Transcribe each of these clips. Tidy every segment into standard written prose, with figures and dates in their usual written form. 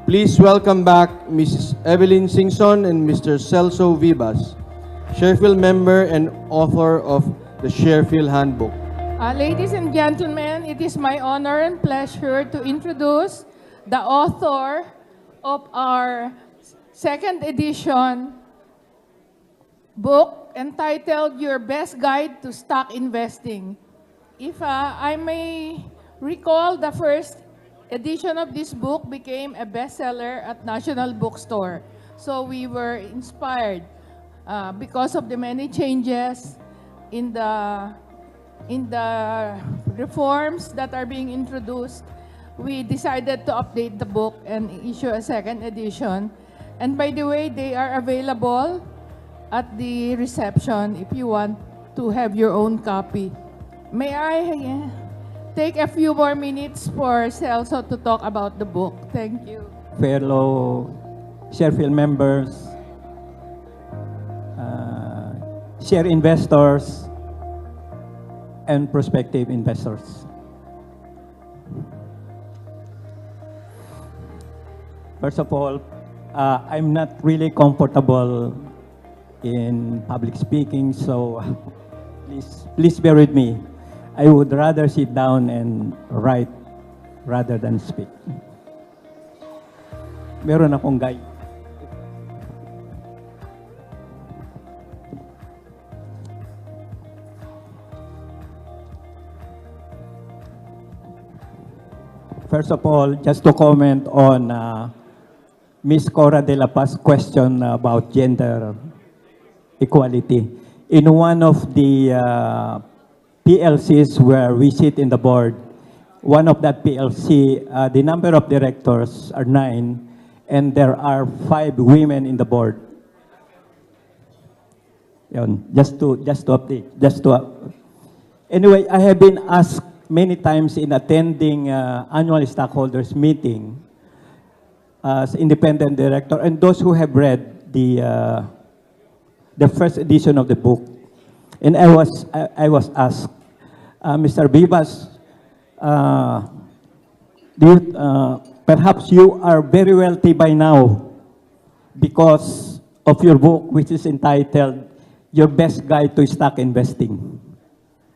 Please welcome back Mrs. Evelyn Singson and Mr. Celso Vivas, SharePHIL member and author of the SharePHIL Handbook. Ladies and gentlemen, it is my honor and pleasure to introduce the author of our second edition book entitled Your Best Guide to Stock Investing. If I may recall, the first edition of this book became a bestseller at National Bookstore. So we were inspired because of the many changes in the reforms that are being introduced. We decided to update the book and issue a second edition. And by the way, they are available at the reception if you want to have your own copy. May I take a few more minutes for Celso to talk about the book? Thank you. Fellow SharePHIL members, share investors, and prospective investors. First of all, I'm not really comfortable in public speaking, so please bear with me. I would rather sit down and write rather than speak. Meron akong guide. First of all, just to comment on Ms. Cora de la Paz's question about gender equality. In one of the PLCs where we sit in the board, one of that PLC, the number of directors are 9, and there are 5 women in the board. Yun, just to update, Anyway, I have been asked many times in attending annual stockholders meeting as independent director, and those who have read the first edition of the book. And I was asked, Mr. Vivas, perhaps you are very wealthy by now because of your book, which is entitled Your Best Guide to Stock Investing.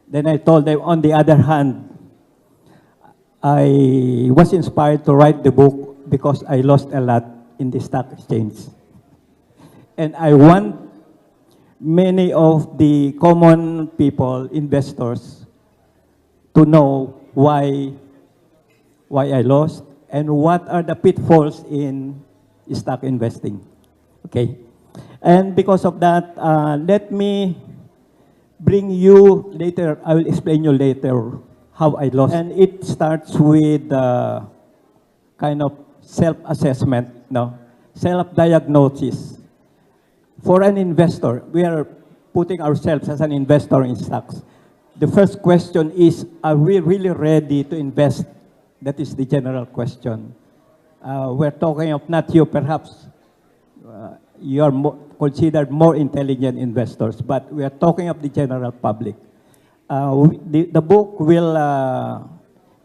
Then I told them, on the other hand, I was inspired to write the book because I lost a lot in the stock exchange. And I want many of the common people, investors, to know why I lost and what are the pitfalls in stock investing. Okay? And because of that, let me bring you later, I will explain you later how I lost. And it starts with kind of self-assessment, no? Self-diagnosis. For an investor, we are putting ourselves as an investor in stocks. The first question is, are we really ready to invest? That is the general question. We're talking of not you, perhaps you are considered more intelligent investors, but we are talking of the general public. The book will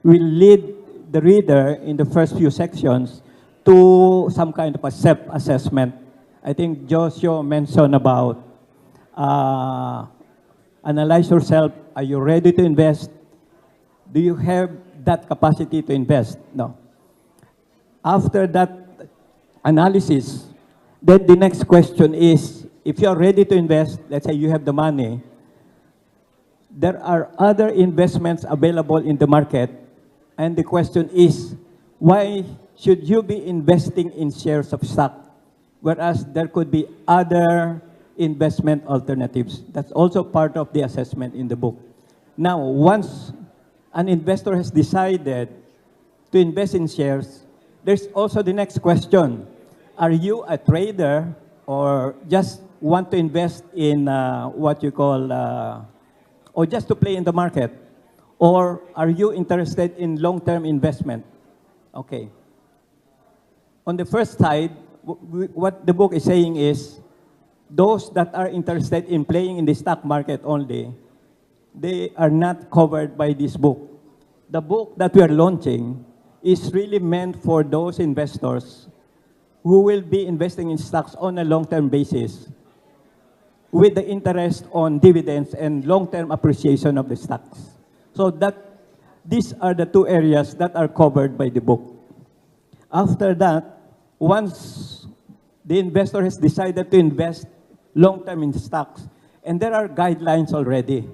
lead the reader in the first few sections to some kind of a self-assessment. I think Joshua mentioned about analyze yourself. Are you ready to invest? Do you have that capacity to invest? No. After that analysis, then the next question is, if you are ready to invest, let's say you have the money, there are other investments available in the market, and the question is, why should you be investing in shares of stock, whereas there could be other investment alternatives? That's also part of the assessment in the book. Now, once an investor has decided to invest in shares, there's also the next question. Are you a trader or just want to invest in what you call, or just to play in the market? Or are you interested in long-term investment? Okay. On the first side, what the book is saying is, those that are interested in playing in the stock market only, they are not covered by this book. The book that we are launching is really meant for those investors who will be investing in stocks on a long-term basis with the interest on dividends and long-term appreciation of the stocks. So that these are the two areas that are covered by the book. After that, once the investor has decided to invest long-term in stocks, and there are guidelines already.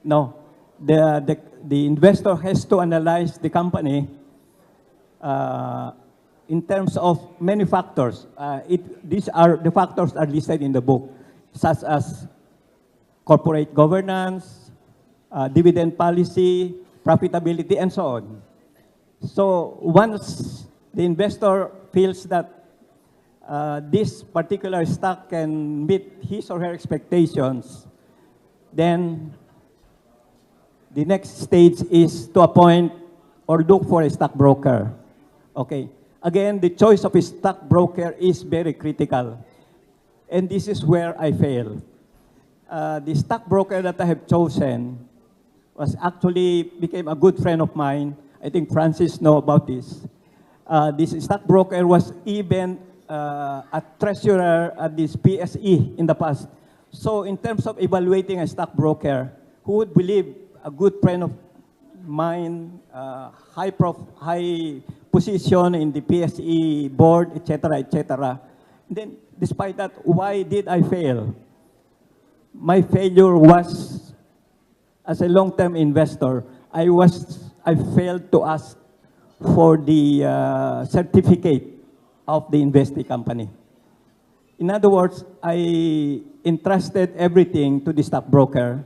Now, the investor has to analyze the company in terms of many factors. The factors are listed in the book, such as corporate governance, dividend policy, profitability, and so on. So once the investor feels that this particular stock can meet his or her expectations, then the next stage is to appoint or look for a stockbroker. Okay. Again, the choice of a stockbroker is very critical. And this is where I fail. The stockbroker that I have chosen was actually became a good friend of mine. I think Francis knows about this. This stockbroker was even a treasurer at this PSE in the past. So in terms of evaluating a stockbroker, who would believe a good friend of mine, high position in the PSE board, etc., etc. Then, despite that, why did I fail? My failure was, as a long-term investor, I failed to ask for the certificate of the investee company. In other words, I entrusted everything to the stockbroker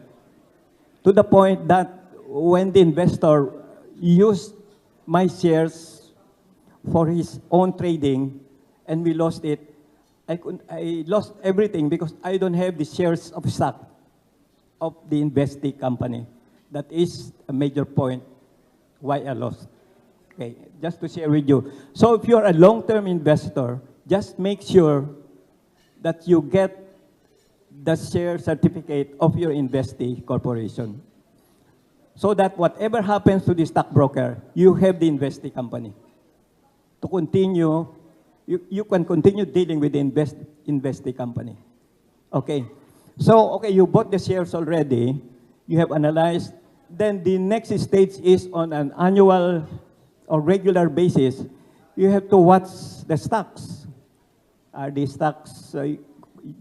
to the point that when the investor used my shares for his own trading and we lost it, I lost everything because I don't have the shares of stock of the investee company. That is a major point why I lost. Okay, just to share with you. So if you're a long-term investor, just make sure that you get the share certificate of your investee corporation, so that whatever happens to the stockbroker, you have the investee company to continue. You can continue dealing with the investee company. Okay. So, okay, you bought the shares already. You have analyzed. Then the next stage is on an annual or regular basis. You have to watch the stocks. Are the stocks, do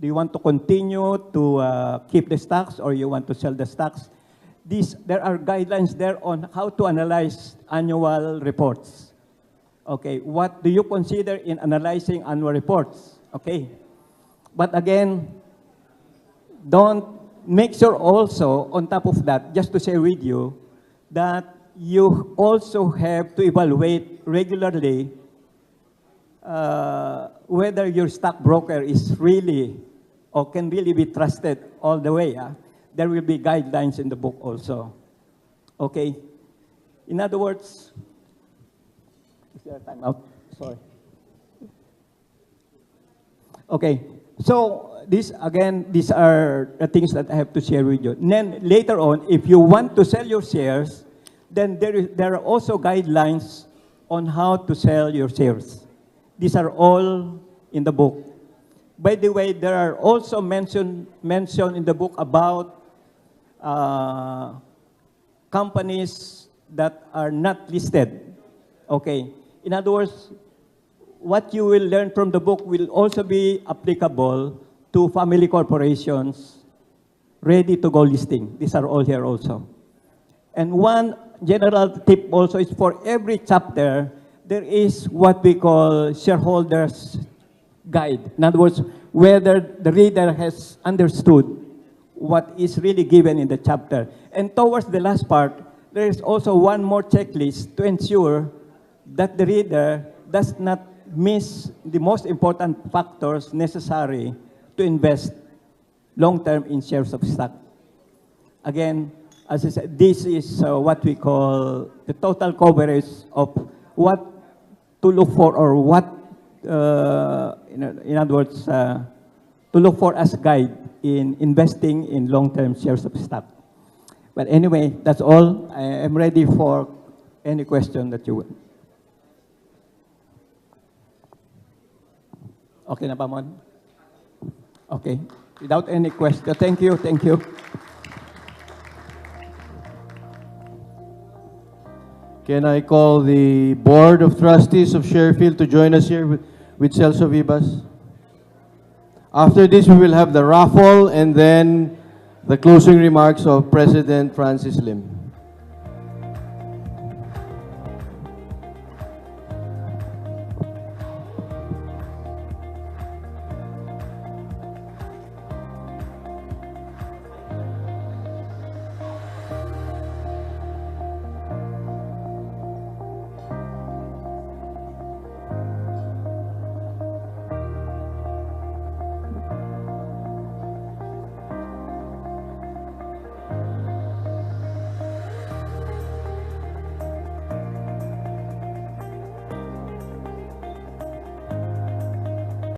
you want to continue to keep the stocks or you want to sell the stocks? There are guidelines there on how to analyze annual reports. Okay, what do you consider in analyzing annual reports? Okay, but again, don't make sure also on top of that, just to share with you, that you also have to evaluate regularly whether your stockbroker is really or can really be trusted all the way. There will be guidelines in the book also. Okay, in other words, is there a time out? Sorry. Okay, so these are the things that I have to share with you. And then later on, if you want to sell your shares, then there are also guidelines on how to sell your shares. These are all in the book. By the way, there are also mention in the book about companies that are not listed. Okay. In other words, what you will learn from the book will also be applicable to family corporations ready to go listing. These are all here also. And one general tip also is for every chapter, there is what we call shareholders guide. In other words, whether the reader has understood what is really given in the chapter. And towards the last part, there is also one more checklist to ensure that the reader does not miss the most important factors necessary to invest long-term in shares of stock. Again, as I said, this is what we call the total coverage of what to look for or what, in other words, to look for as guide in investing in long-term shares of stock. But anyway, that's all. I am ready for any question that you want. Okay na ba, Mon? Okay. Without any question. Thank you, thank you. Can I call the Board of Trustees of SharePHIL to join us here with Celso Vivas? After this, we will have the raffle and then the closing remarks of President Francis Lim.